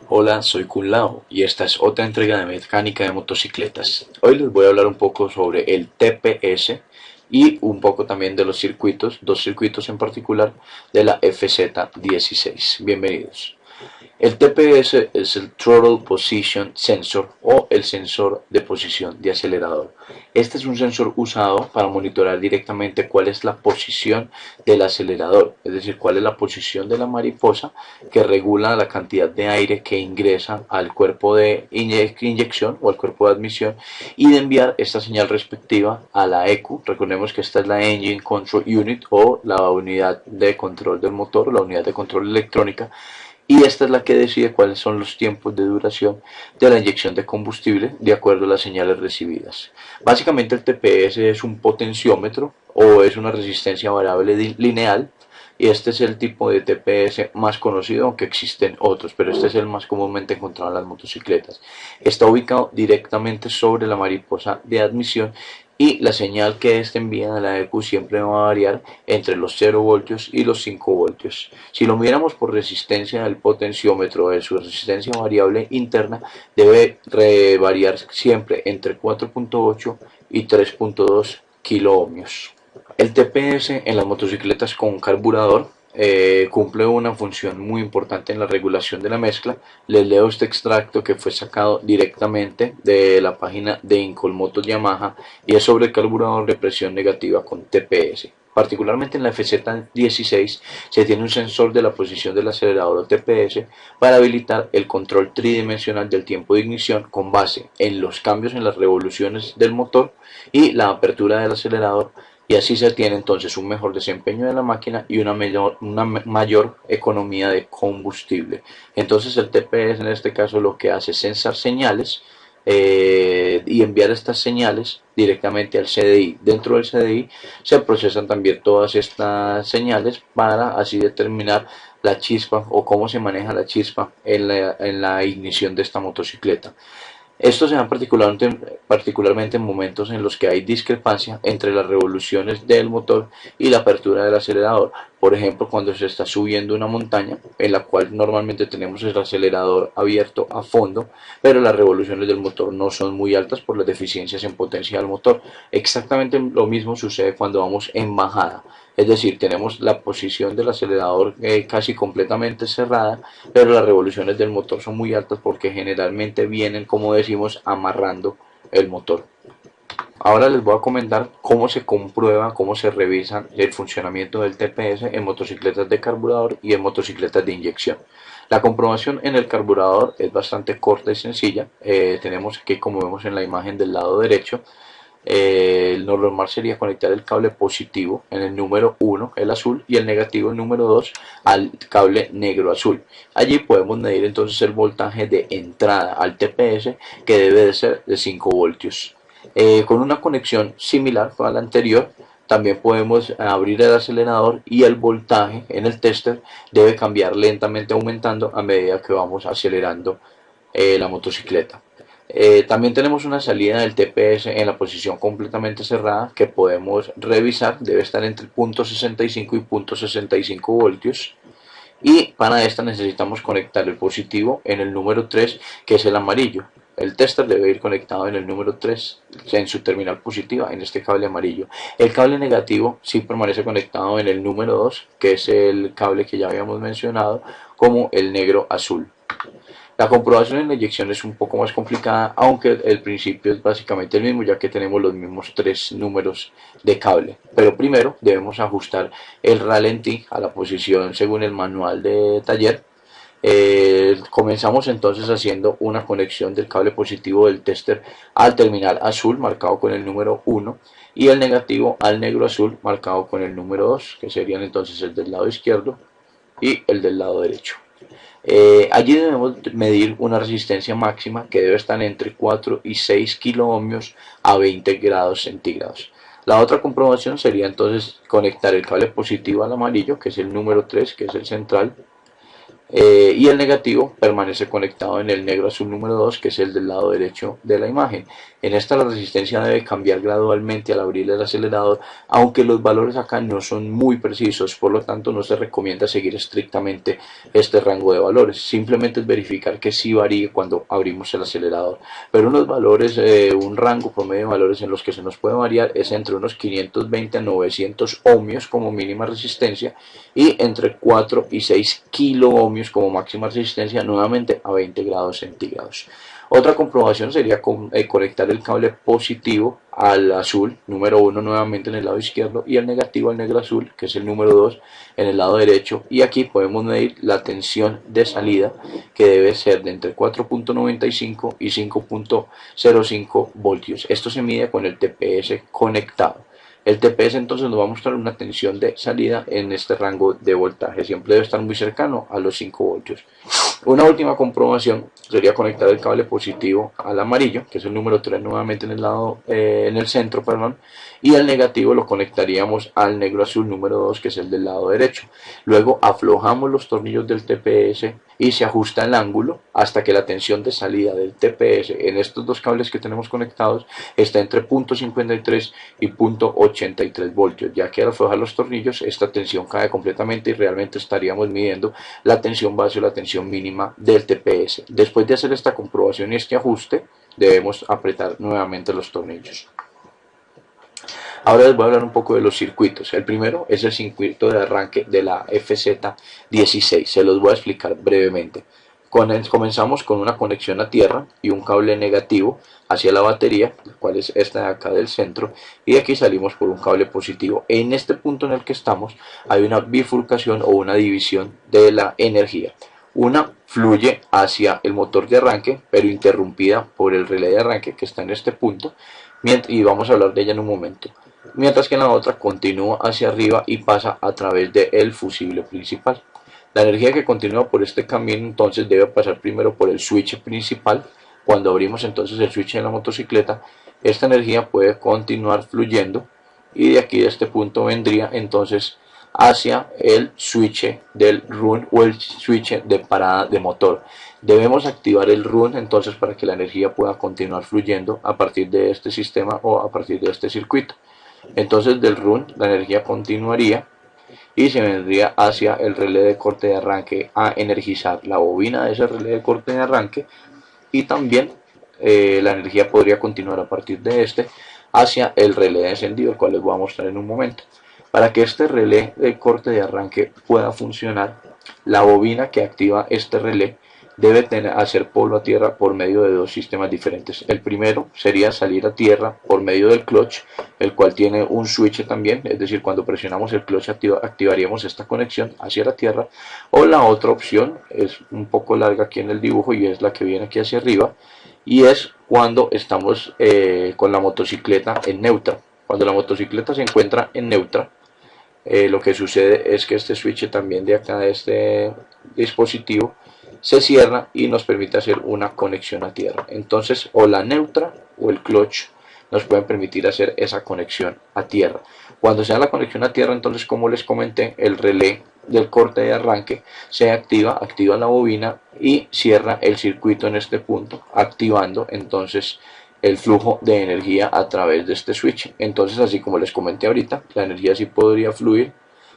Hola, soy Kun Lao y esta es otra entrega de mecánica de motocicletas. Hoy les voy a hablar un poco sobre el TPS y un poco también de los circuitos, dos circuitos en particular de la FZ16. Bienvenidos. El TPS es el Throttle Position Sensor o el sensor de posición de acelerador. Este es un sensor usado para monitorear directamente cuál es la posición del acelerador, es decir, cuál es la posición de la mariposa que regula la cantidad de aire que ingresa al cuerpo de inyección o al cuerpo de admisión y de enviar esta señal respectiva a la ECU. Recordemos que esta es la Engine Control Unit o la unidad de control del motor, la unidad de control electrónica, y esta es la que decide cuáles son los tiempos de duración de la inyección de combustible de acuerdo a las señales recibidas. Básicamente el TPS es un potenciómetro o es una resistencia variable lineal y este es el tipo de TPS más conocido, aunque existen otros, pero este es el más comúnmente encontrado en las motocicletas. Está ubicado directamente sobre la mariposa de admisión y la señal que éste envía a la ECU siempre va a variar entre los 0 voltios y los 5 voltios. Si lo miramos por resistencia del potenciómetro de su resistencia variable interna, debe variar siempre entre 4.8 y 3.2 kiloohmios. El TPS en las motocicletas con carburador cumple una función muy importante en la regulación de la mezcla. Les leo este extracto que fue sacado directamente de la página de Incolmotos Yamaha y es sobre el carburador de presión negativa con TPS. Particularmente en la FZ16 se tiene un sensor de la posición del acelerador o TPS para habilitar el control tridimensional del tiempo de ignición con base en los cambios en las revoluciones del motor y la apertura del acelerador, y así se tiene entonces un mejor desempeño de la máquina y una mayor economía de combustible. Entonces el TPS en este caso lo que hace es sensar señales y enviar estas señales directamente al CDI. Dentro del CDI se procesan también todas estas señales para así determinar la chispa o cómo se maneja la chispa en la ignición de esta motocicleta. Esto se da particularmente en momentos en los que hay discrepancia entre las revoluciones del motor y la apertura del acelerador. Por ejemplo, cuando se está subiendo una montaña, en la cual normalmente tenemos el acelerador abierto a fondo, pero las revoluciones del motor no son muy altas por las deficiencias en potencia del motor. Exactamente lo mismo sucede cuando vamos en bajada. Es decir, tenemos la posición del acelerador casi completamente cerrada, pero las revoluciones del motor son muy altas porque generalmente vienen, como decimos, amarrando el motor. Ahora les voy a comentar cómo se comprueba, cómo se revisa el funcionamiento del TPS en motocicletas de carburador y en motocicletas de inyección. La comprobación en el carburador es bastante corta y sencilla. Tenemos aquí, como vemos en la imagen del lado derecho, lo normal sería conectar el cable positivo en el número 1, el azul, y el negativo, el número 2, al cable negro azul. Allí podemos medir entonces el voltaje de entrada al TPS, que debe de ser de 5 voltios. Con una conexión similar a la anterior, también podemos abrir el acelerador y el voltaje en el tester debe cambiar lentamente aumentando a medida que vamos acelerando la motocicleta. También tenemos una salida del TPS en la posición completamente cerrada que podemos revisar, debe estar entre 0.65 y 0.65 voltios, y para esta necesitamos conectar el positivo en el número 3, que es el amarillo. El tester debe ir conectado en el número 3, en su terminal positiva, en este cable amarillo. El cable negativo sí permanece conectado en el número 2, que es el cable que ya habíamos mencionado, como el negro azul. La comprobación en la inyección es un poco más complicada, aunque el principio es básicamente el mismo, ya que tenemos los mismos 3 números de cable. Pero primero debemos ajustar el ralentí a la posición según el manual de taller. Comenzamos entonces haciendo una conexión del cable positivo del tester al terminal azul marcado con el número 1 y el negativo al negro azul marcado con el número 2, que serían entonces el del lado izquierdo y el del lado derecho. Allí debemos medir una resistencia máxima que debe estar entre 4 y 6 kiloohmios a 20 grados centígrados. La otra comprobación sería entonces conectar el cable positivo al amarillo, que es el número 3, que es el central, y el negativo permanece conectado en el negro azul número 2, que es el del lado derecho de la imagen. En esta la resistencia debe cambiar gradualmente al abrir el acelerador, aunque los valores acá no son muy precisos, por lo tanto no se recomienda seguir estrictamente este rango de valores. Simplemente es verificar que sí varíe cuando abrimos el acelerador. Pero unos valores, un rango promedio de valores en los que se nos puede variar es entre unos 520 a 900 ohmios como mínima resistencia y entre 4 y 6 kilo ohmios como máxima resistencia, nuevamente a 20 grados centígrados. Otra comprobación sería conectar el cable positivo al azul, número 1 nuevamente en el lado izquierdo, y el negativo al negro azul, que es el número 2 en el lado derecho, y aquí podemos medir la tensión de salida, que debe ser de entre 4.95 y 5.05 voltios. Esto se mide con el TPS conectado. El TPS entonces nos va a mostrar una tensión de salida en este rango de voltaje, siempre debe estar muy cercano a los 5 voltios. Una última comprobación sería conectar el cable positivo al amarillo, que es el número 3 nuevamente en el lado, en el centro, perdón, y el negativo lo conectaríamos al negro azul número 2, que es el del lado derecho. Luego aflojamos los tornillos del TPS y se ajusta el ángulo hasta que la tensión de salida del TPS en estos dos cables que tenemos conectados está entre 0.53 y 0.83 voltios, ya que al aflojar los tornillos esta tensión cae completamente y realmente estaríamos midiendo la tensión base o la tensión mínima del TPS. Después de hacer esta comprobación y este ajuste, debemos apretar nuevamente los tornillos. Ahora les voy a hablar un poco de los circuitos. El primero es el circuito de arranque de la FZ16. Se los voy a explicar brevemente. Comenzamos con una conexión a tierra y un cable negativo hacia la batería, el cual es esta de acá del centro, y de aquí salimos por un cable positivo. En este punto en el que estamos hay una bifurcación o una división de la energía. Una fluye hacia el motor de arranque, pero interrumpida por el relé de arranque que está en este punto, y vamos a hablar de ella en un momento. Mientras que la otra continúa hacia arriba y pasa a través del fusible principal. La energía que continúa por este camino entonces debe pasar primero por el switch principal. Cuando abrimos entonces el switch de la motocicleta, esta energía puede continuar fluyendo y de aquí de este punto vendría entonces hacia el switch del run o el switch de parada de motor. Debemos activar el run entonces para que la energía pueda continuar fluyendo a partir de este sistema o a partir de este circuito. Entonces del run la energía continuaría y se vendría hacia el relé de corte de arranque a energizar la bobina de ese relé de corte de arranque, y también la energía podría continuar a partir de este hacia el relé de encendido, el cual les voy a mostrar en un momento. Para que este relé de corte de arranque pueda funcionar, la bobina que activa este relé debe hacer polo a tierra por medio de dos sistemas diferentes. El primero sería salir a tierra por medio del clutch, el cual tiene un switch también, es decir, cuando presionamos el clutch activaríamos esta conexión hacia la tierra. O la otra opción es un poco larga aquí en el dibujo y es la que viene aquí hacia arriba, y es cuando estamos con la motocicleta en neutra. Cuando la motocicleta se encuentra en neutra, lo que sucede es que este switch también de acá de este dispositivo se cierra y nos permite hacer una conexión a tierra. Entonces o la neutra o el clutch nos pueden permitir hacer esa conexión a tierra. Cuando sea la conexión a tierra, entonces, como les comenté, el relé del corte de arranque se activa la bobina y cierra el circuito en este punto, activando entonces el flujo de energía a través de este switch. Entonces, así como les comenté ahorita, la energía sí podría fluir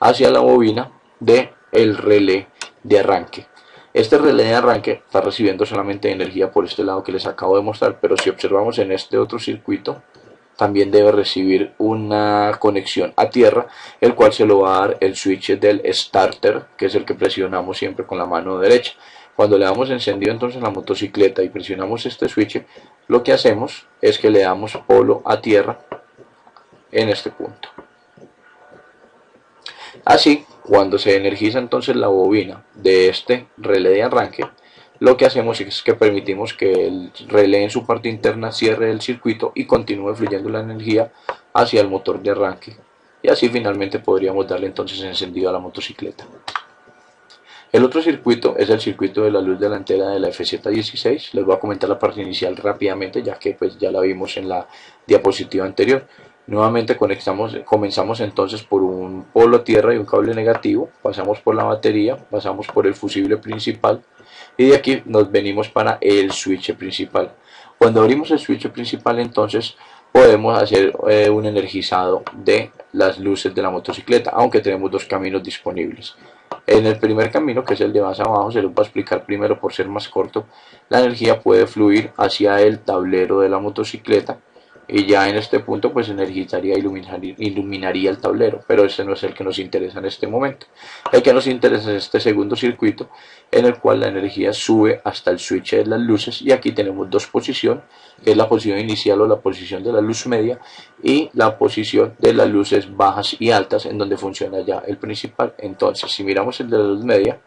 hacia la bobina del relé de arranque. Este relé de arranque está recibiendo solamente energía por este lado que les acabo de mostrar, pero si observamos en este otro circuito, también debe recibir una conexión a tierra, el cual se lo va a dar el switch del starter, que es el que presionamos siempre con la mano derecha. Cuando le damos encendido entonces la motocicleta y presionamos este switch, lo que hacemos es que le damos polo a tierra en este punto. Así, cuando se energiza entonces la bobina de este relé de arranque, lo que hacemos es que permitimos que el relé en su parte interna cierre el circuito y continúe fluyendo la energía hacia el motor de arranque. Y así finalmente podríamos darle entonces encendido a la motocicleta. El otro circuito es el circuito de la luz delantera de la FZ16. Les voy a comentar la parte inicial rápidamente, ya que pues ya la vimos en la diapositiva anterior. Nuevamente comenzamos entonces por un polo tierra y un cable negativo, pasamos por la batería, pasamos por el fusible principal y de aquí nos venimos para el switch principal. Cuando abrimos el switch principal entonces podemos hacer un energizado de las luces de la motocicleta, aunque tenemos dos caminos disponibles. En el primer camino, que es el de más abajo, se los voy a explicar primero por ser más corto. La energía puede fluir hacia el tablero de la motocicleta y ya en este punto pues energizaría, iluminaría el tablero, pero ese no es el que nos interesa en este momento. El que nos interesa es este segundo circuito en el cual la energía sube hasta el switch de las luces y aquí tenemos dos posiciones, que es la posición inicial o la posición de la luz media y la posición de las luces bajas y altas en donde funciona ya el principal. Entonces si miramos el de la luz media,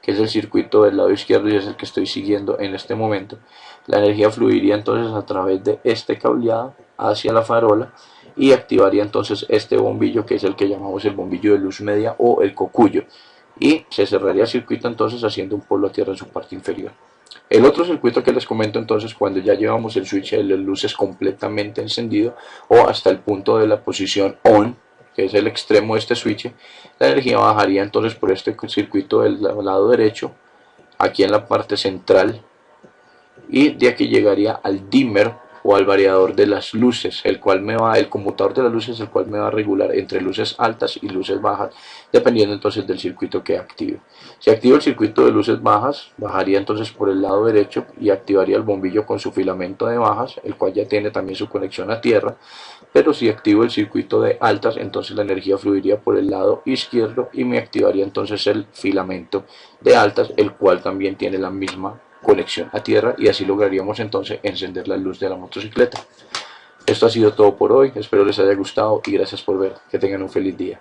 que es el circuito del lado izquierdo y es el que estoy siguiendo en este momento, la energía fluiría entonces a través de este cableado hacia la farola y activaría entonces este bombillo, que es el que llamamos el bombillo de luz media o el cocuyo, y se cerraría el circuito entonces haciendo un polo a tierra en su parte inferior. El otro circuito que les comento entonces, cuando ya llevamos el switch de las luces completamente encendido o hasta el punto de la posición on, que es el extremo de este switch, la energía bajaría entonces por este circuito del lado derecho, aquí en la parte central, y de aquí llegaría al dimmer o al variador de las luces, el conmutador de las luces, el cual me va a regular entre luces altas y luces bajas, dependiendo entonces del circuito que active. Si activo el circuito de luces bajas, bajaría entonces por el lado derecho y activaría el bombillo con su filamento de bajas, el cual ya tiene también su conexión a tierra, pero si activo el circuito de altas, entonces la energía fluiría por el lado izquierdo y me activaría entonces el filamento de altas, el cual también tiene la misma conexión a tierra y así lograríamos entonces encender la luz de la motocicleta. Esto ha sido todo por hoy, espero les haya gustado y gracias por ver, que tengan un feliz día.